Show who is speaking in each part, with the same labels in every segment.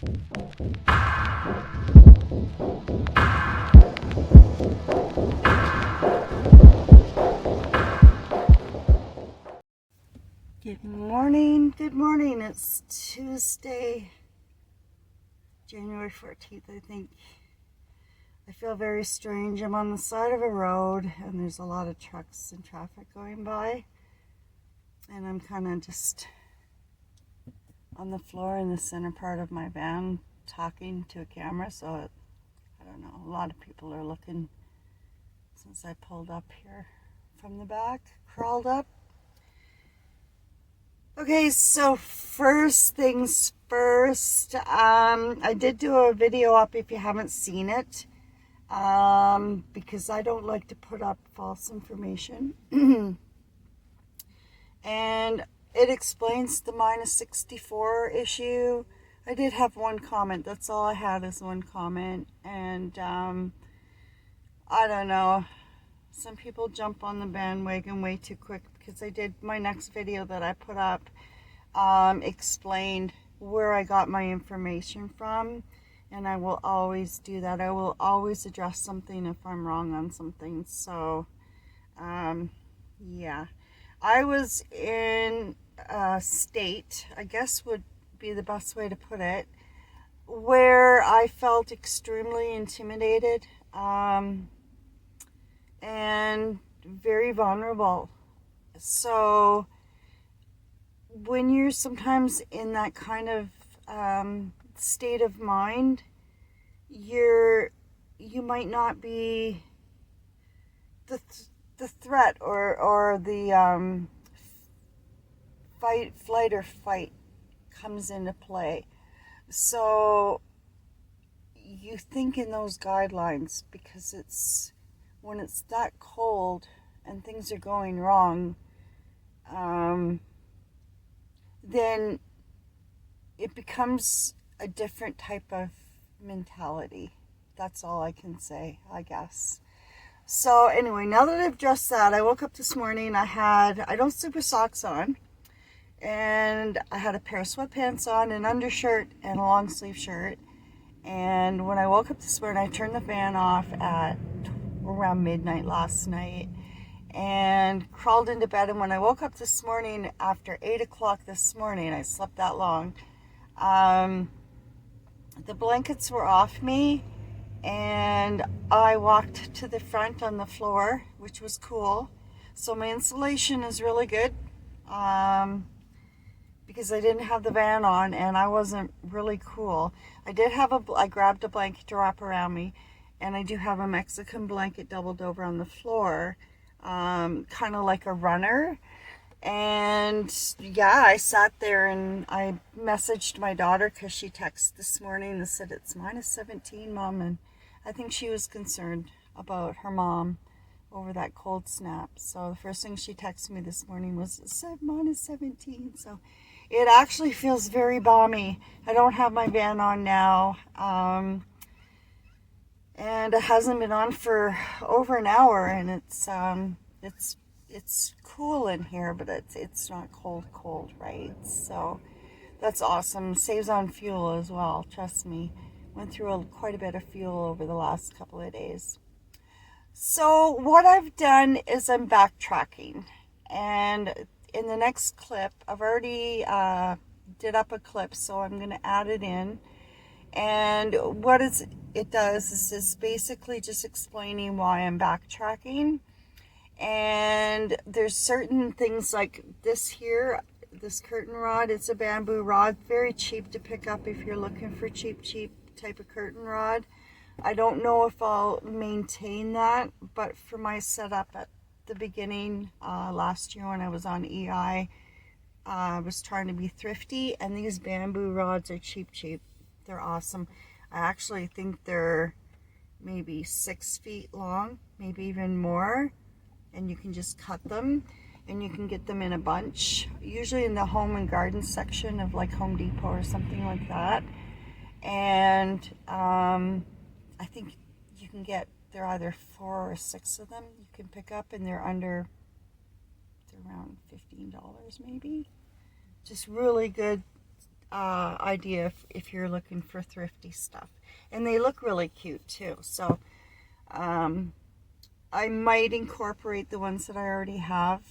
Speaker 1: Good morning, good morning. It's Tuesday, January 14th, I think. I feel very strange. I'm on the side of a road and there's a lot of trucks and traffic going by. And I'm kind of just on the floor in the center part of my van talking to a camera. So, I don't know, a lot of people are looking since I pulled up here from the back, crawled up. Okay, so first things first, I did do a video up if you haven't seen it, because I don't like to put up false information. And it explains the minus 64 issue. I did have one comment. That's all I had is one comment. And I don't know. Some people jump on the bandwagon way too quick, because I did my next video that I put up explained where I got my information from, and I will always do that. I will always address something if I'm wrong on something. So yeah, I was in a state, I guess would be the best way to put it, where I felt extremely intimidated and very vulnerable. So when you're sometimes in that kind of state of mind, you might not be the threat or the flight or fight comes into play. So you think in those guidelines, because when it's that cold and things are going wrong, then it becomes a different type of mentality. That's all I can say, I guess. So anyway, now that I've addressed that, I woke up this morning, I don't sleep with socks on, and I had a pair of sweatpants on, an undershirt, and a long sleeve shirt. And when I woke up this morning, I turned the fan off at around midnight last night and crawled into bed. And when I woke up this morning after 8 o'clock this morning, I slept that long, the blankets were off me, and I walked to the front on the floor, which was cool. So my insulation is really good, because I didn't have the van on and I wasn't really cool. I grabbed a blanket to wrap around me, and I do have a Mexican blanket doubled over on the floor, kind of like a runner. And yeah, I sat there and I messaged my daughter, because she texted this morning and said it's minus 17, Mom. And I think she was concerned about her mom over that cold snap. So the first thing she texted me this morning was, it said minus 17. So it actually feels very balmy. I don't have my van on now. And it hasn't been on for over an hour, and it's cool in here, but it's not cold, right? So that's awesome. Saves on fuel as well, trust me. Went through quite a bit of fuel over the last couple of days. So what I've done is I'm backtracking, and in the next clip, I've already did up a clip, so I'm going to add it in. And what it does is basically just explaining why I'm backtracking. And there's certain things like this here, this curtain rod. It's a bamboo rod, very cheap to pick up if you're looking for cheap type of curtain rod. I don't know if I'll maintain that, but for my setup at the beginning last year when I was on EI, I was trying to be thrifty, and these bamboo rods are cheap. They're awesome. I actually think they're maybe 6 feet long, maybe even more, and you can just cut them, and you can get them in a bunch, usually in the home and garden section of like Home Depot or something like that. And I think you can get, there are either 4 or 6 of them you can pick up, and they're around $15 maybe. Just really good idea if you're looking for thrifty stuff. And they look really cute too. So I might incorporate the ones that I already have.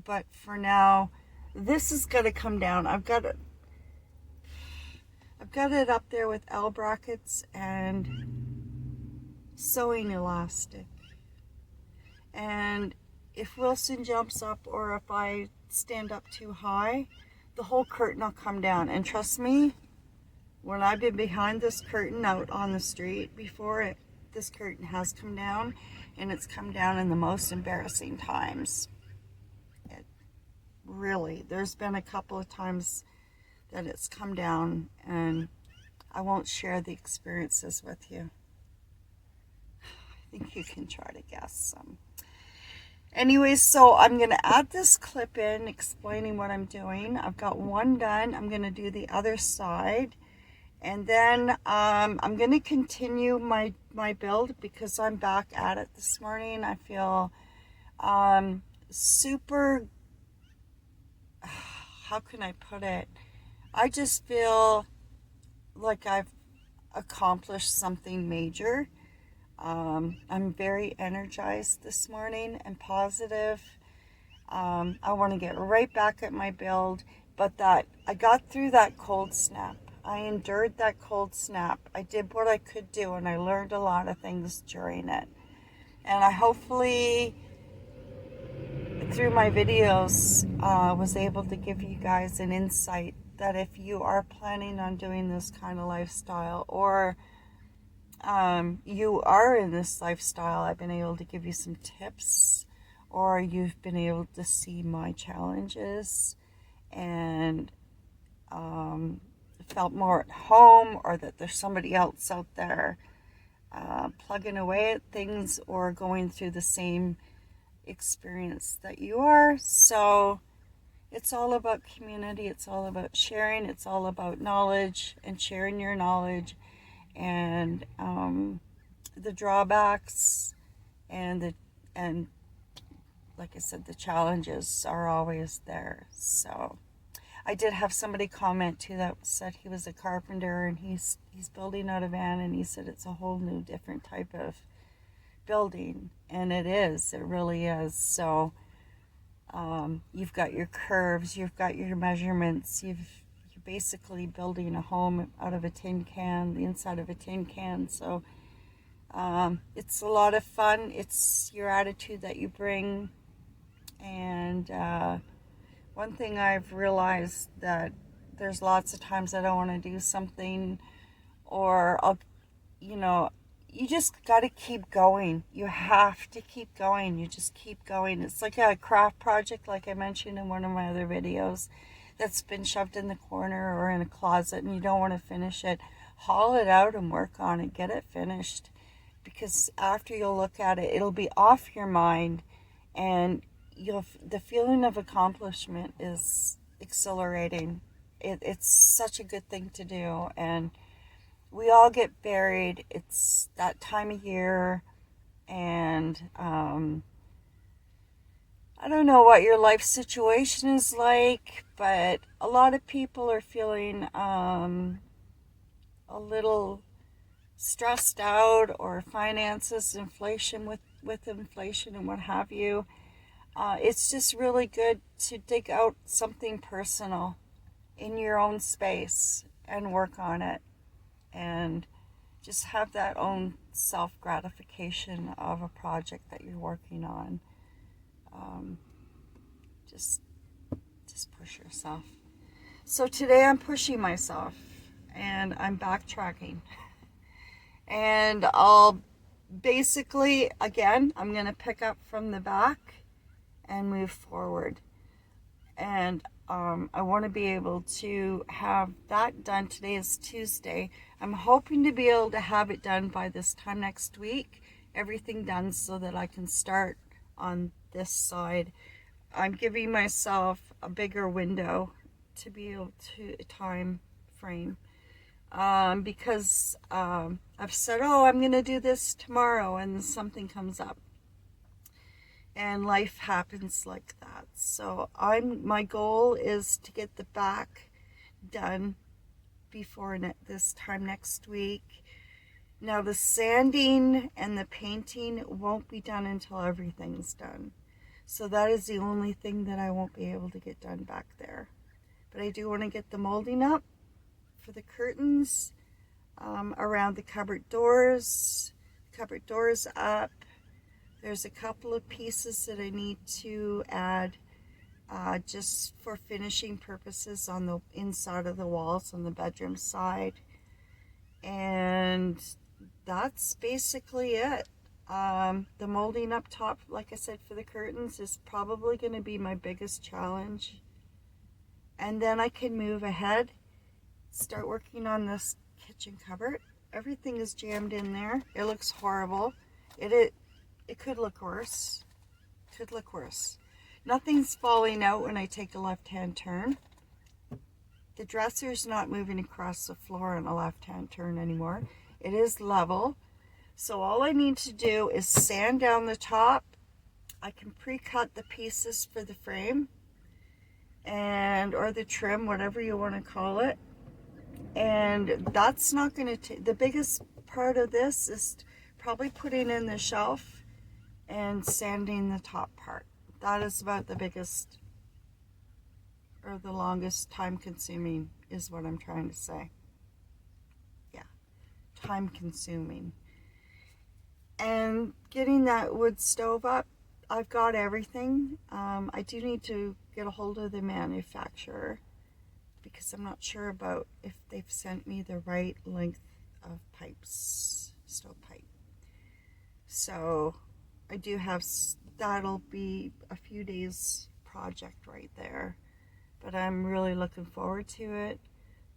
Speaker 1: But for now, this is going to come down. I've got it up there with L brackets and sewing elastic. And if Wilson jumps up or if I stand up too high, the whole curtain will come down. And trust me, when I've been behind this curtain out on the street before, this curtain has come down, and it's come down in the most embarrassing times. Really, there's been a couple of times that it's come down, and I won't share the experiences with you. I think you can try to guess some. Anyways, so I'm going to add this clip in explaining what I'm doing. I've got one done. I'm going to do the other side. And then I'm going to continue my build because I'm back at it this morning. I feel super, how can I put it? I just feel like I've accomplished something major. I'm very energized this morning and positive. I want to get right back at my build, but that I got through that cold snap. I endured that cold snap. I did what I could do, and I learned a lot of things during it. And I hopefully, through my videos, was able to give you guys an insight that if you are planning on doing this kind of lifestyle, or you are in this lifestyle, I've been able to give you some tips, or you've been able to see my challenges and felt more at home, or that there's somebody else out there plugging away at things or going through the same experience that you are. So it's all about community, it's all about sharing, it's all about knowledge and sharing your knowledge, and the drawbacks and like I said, the challenges are always there. So I did have somebody comment too that said he was a carpenter and he's building out a van, and he said it's a whole new different type of building, and it really is. So you've got your curves, you've got your measurements, you're basically building a home out of a tin can, the inside of a tin can. So it's a lot of fun. It's your attitude that you bring. And one thing I've realized, that there's lots of times I don't want to do something, or you just got to keep going. You have to keep going. You just keep going. It's like a craft project, like I mentioned in one of my other videos, that's been shoved in the corner or in a closet and you don't want to finish it. Haul it out and work on it. Get it finished. Because after you'll look at it, it'll be off your mind, and the feeling of accomplishment is exhilarating. It's such a good thing to do, and we all get buried. It's that time of year, and I don't know what your life situation is like, but a lot of people are feeling a little stressed out, or finances, inflation with inflation and what have you. It's just really good to dig out something personal in your own space and work on it, and just have that own self-gratification of a project that you're working on. Just push yourself. So today I'm pushing myself, and I'm backtracking. And I'll basically, again, I'm going to pick up from the back and move forward. And I want to be able to have that done. Today is Tuesday. I'm hoping to be able to have it done by this time next week. Everything done so that I can start on this side. I'm giving myself a bigger window to be able to time frame. Because I've said, I'm going to do this tomorrow, and something comes up. And life happens like that. So my goal is to get the back done before this time next week. Now the sanding and the painting won't be done until everything's done. So that is the only thing that I won't be able to get done back there. But I do want to get the molding up for the curtains, around the cupboard doors up. There's a couple of pieces that I need to add just for finishing purposes on the inside of the walls on the bedroom side. And that's basically it. The molding up top, like I said, for the curtains is probably going to be my biggest challenge. And then I can move ahead, start working on this kitchen cupboard. Everything is jammed in there. It looks horrible. It could look worse. Could look worse. Nothing's falling out when I take a left-hand turn. The dresser's not moving across the floor on a left-hand turn anymore. It is level. So all I need to do is sand down the top. I can pre-cut the pieces for the frame or the trim, whatever you want to call it. And that's not going to take, the biggest part of this is probably putting in the shelf and sanding the top part. That is about the biggest or the longest time consuming is what I'm trying to say. Yeah, time consuming. And getting that wood stove up, I've got everything. I do need to get a hold of the manufacturer because I'm not sure about if they've sent me the right length of pipes, stovepipe. So I do have, that'll be a few days project right there, but I'm really looking forward to it.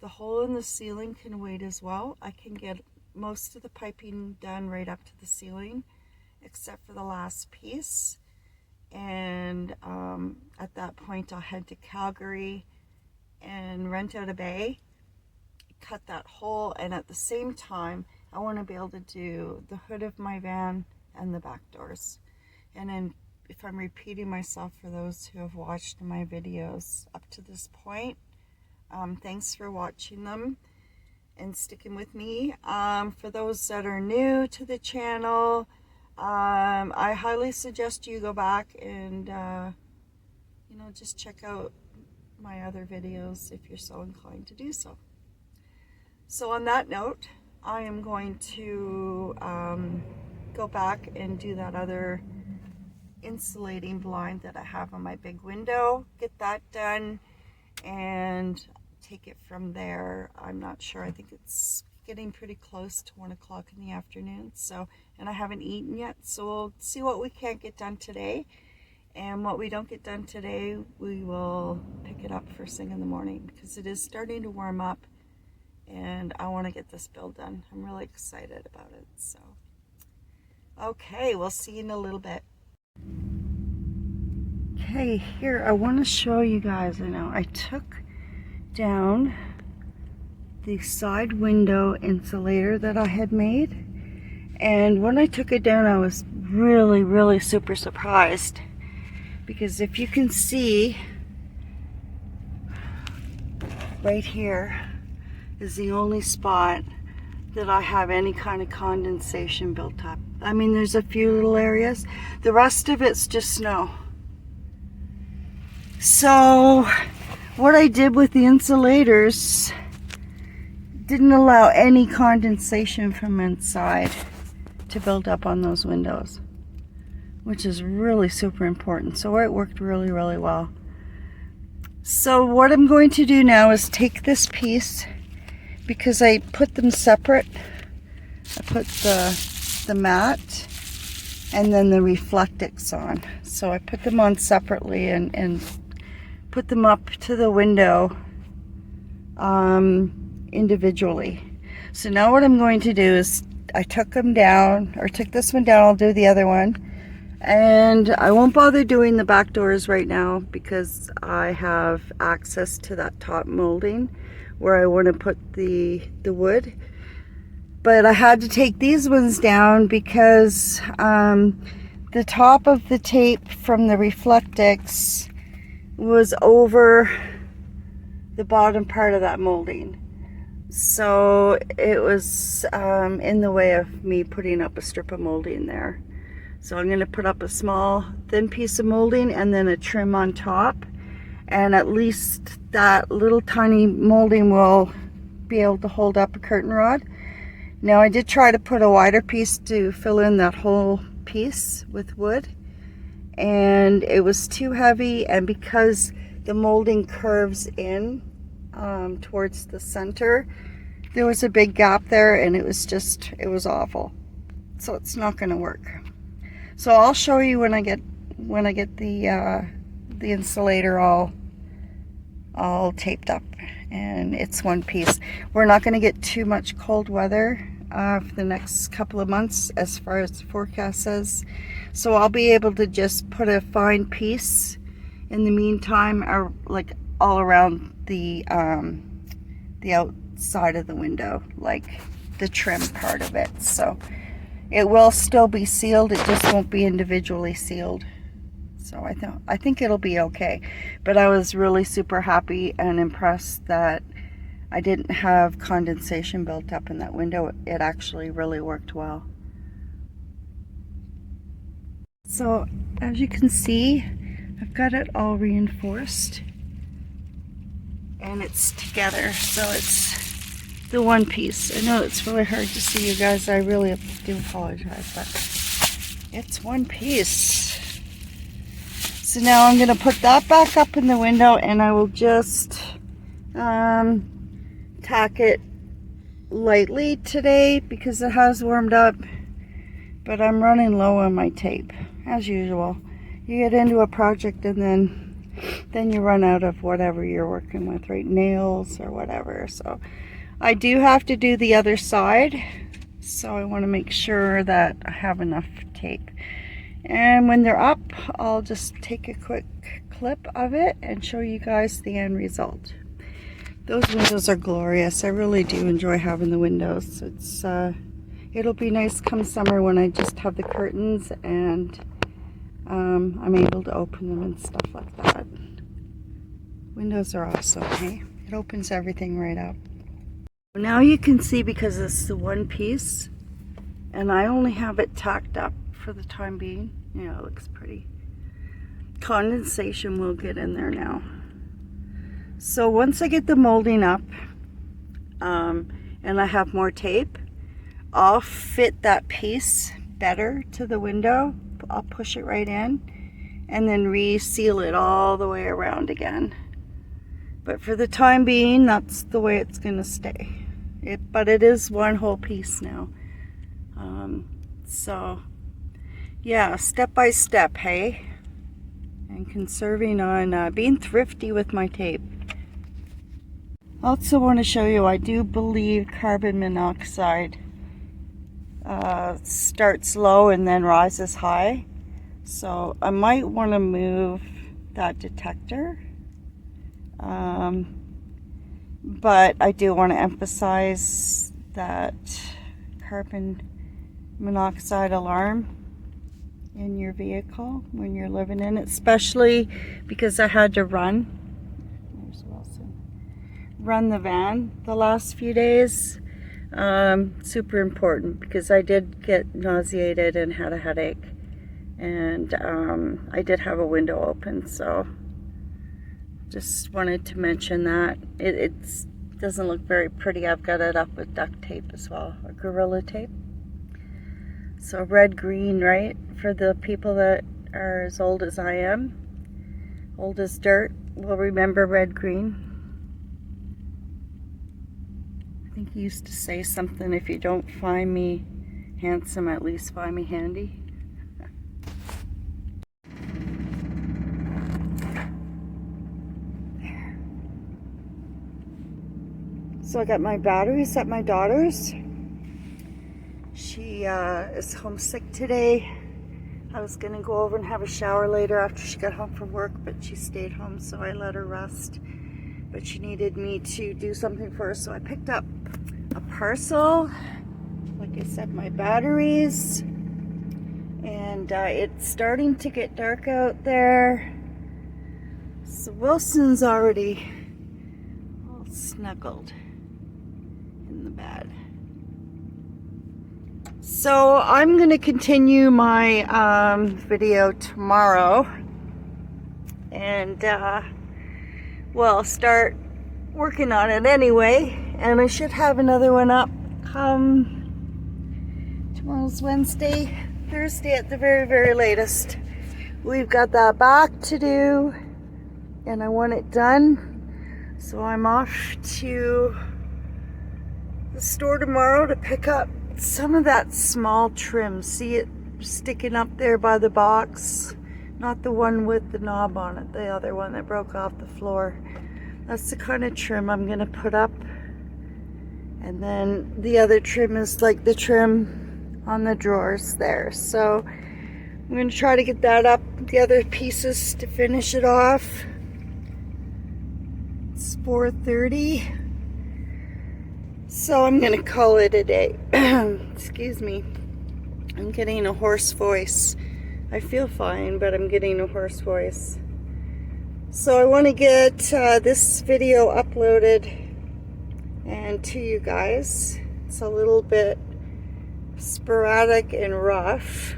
Speaker 1: The hole in the ceiling can wait as well. I can get most of the piping done right up to the ceiling except for the last piece, and at that point I'll head to Calgary and rent out a bay, cut that hole, and at the same time I want to be able to do the hood of my van and the back doors. And then if I'm repeating myself for those who have watched my videos up to this point, thanks for watching them and sticking with me. For those that are new to the channel, I highly suggest you go back and just check out my other videos if you're so inclined to do so. So on that note, I am going to go back and do that other insulating blind that I have on my big window, get that done, and take it from there. I'm not sure. I think it's getting pretty close to 1 o'clock in the afternoon, so, and I haven't eaten yet, so we'll see what we can't get done today, and what we don't get done today we will pick it up first thing in the morning, because it is starting to warm up and I want to get this build done. I'm really excited about it. So okay, we'll see you in a little bit. Okay, here I want to show you guys, I took down the side window insulator that I had made, and when I took it down I was really super surprised, because if you can see right here is the only spot that I have any kind of condensation built up. I mean, there's a few little areas, the rest of it's just snow. So what I did with the insulators didn't allow any condensation from inside to build up on those windows, which is really super important. So it worked really well. So what I'm going to do now is take this piece, because I put them separate. I put the matte and then the Reflectix on. So I put them on separately and put them up to the window individually. So now what I'm going to do is I took them down, or took this one down, I'll do the other one. And I won't bother doing the back doors right now because I have access to that top molding where I want to put the wood. But I had to take these ones down because the top of the tape from the So it was in the way of me putting up a strip of molding there. So I'm going to put up a small thin piece of molding and then a trim on top, and at least that little tiny molding will be able to hold up a curtain rod. Now I did try to put a wider piece to fill in that whole piece with wood, and it was too heavy, and because the molding curves in towards the center, there was a big gap there, and it was awful. So it's not going to work. So I'll show you when I get the insulator all taped up, and it's one piece. We're not going to get too much cold weather for the next couple of months as far as the forecast says. So I'll be able to just put a fine piece in the meantime, or like all around the outside of the window, like the trim part of it. So it will still be sealed, it just won't be individually sealed. So I think it'll be okay. But I was really super happy and impressed that I didn't have condensation built up in that window. It actually really worked well. So as you can see, I've got it all reinforced and it's together, so it's the one piece. I know it's really hard to see, you guys. I really do apologize, but it's one piece. So now I'm going to put that back up in the window, and I will just tack it lightly today because it has warmed up, but I'm running low on my tape as usual. You get into a project and then you run out of whatever you're working with, right? Nails or whatever. So I do have to do the other side, so I want to make sure that I have enough tape. And when they're up, I'll just take a quick clip of it and show you guys the end result. Those windows are glorious. I really do enjoy having the windows. It'll be nice come summer when I just have the curtains and I'm able to open them and stuff like that. Windows are awesome, hey? It opens everything right up. Now you can see, because it's the one piece and I only have it tacked up for the time being. Yeah, it looks pretty. Condensation will get in there now. So once I get the molding up and I have more tape, I'll fit that piece better to the window. I'll push it right in and then reseal it all the way around again. But for the time being, that's the way it's going to stay. But it is one whole piece now. So yeah, step by step, hey? And conserving on being thrifty with my tape. Also want to show you, I do believe carbon monoxide starts low and then rises high. So I might want to move that detector. But I do want to emphasize that carbon monoxide alarm in your vehicle when you're living in it, especially because I had to run the van the last few days. Super important, because I did get nauseated and had a headache, and I did have a window open, so just wanted to mention that. It doesn't look very pretty. I've got it up with duct tape as well, or Gorilla tape. So red, green, right? For the people that are as old as I am, old as dirt, will remember red, green. I think he used to say something, if you don't find me handsome, at least find me handy. There. So I got my batteries at my daughter's. She is homesick today. I was gonna go over and have a shower later after she got home from work, but she stayed home, so I let her rest. But she needed me to do something for her, so I picked up a parcel. Like I said, my batteries. And it's starting to get dark out there. So Wilson's already all snuggled. in the bed. So I'm going to continue my video tomorrow, and well, start working on it anyway, and I should have another one up come tomorrow's Wednesday, Thursday at the very, very latest. We've got that back to do, and I want it done, so I'm off to the store tomorrow to pick up some of that small trim. See it sticking up there by the box? Not the one with the knob on it, the other one that broke off the floor. That's the kind of trim I'm gonna put up. And then the other trim is like the trim on the drawers there. So I'm gonna try to get that up, the other pieces to finish it off. It's 4:30. So I'm gonna call it a day. Excuse me. I'm getting a hoarse voice. I feel fine, but I'm getting a hoarse voice. So I want to get this video uploaded and to you guys. It's a little bit sporadic and rough,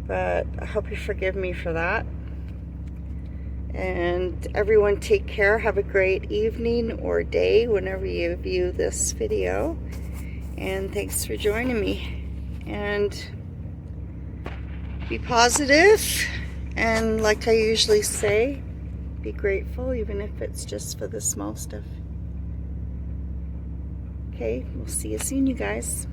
Speaker 1: but I hope you forgive me for that. And everyone take care. Have a great evening or day whenever you view this video. And thanks for joining me. And be positive. And like I usually say, be grateful, even if it's just for the small stuff. Okay, we'll see you soon, you guys.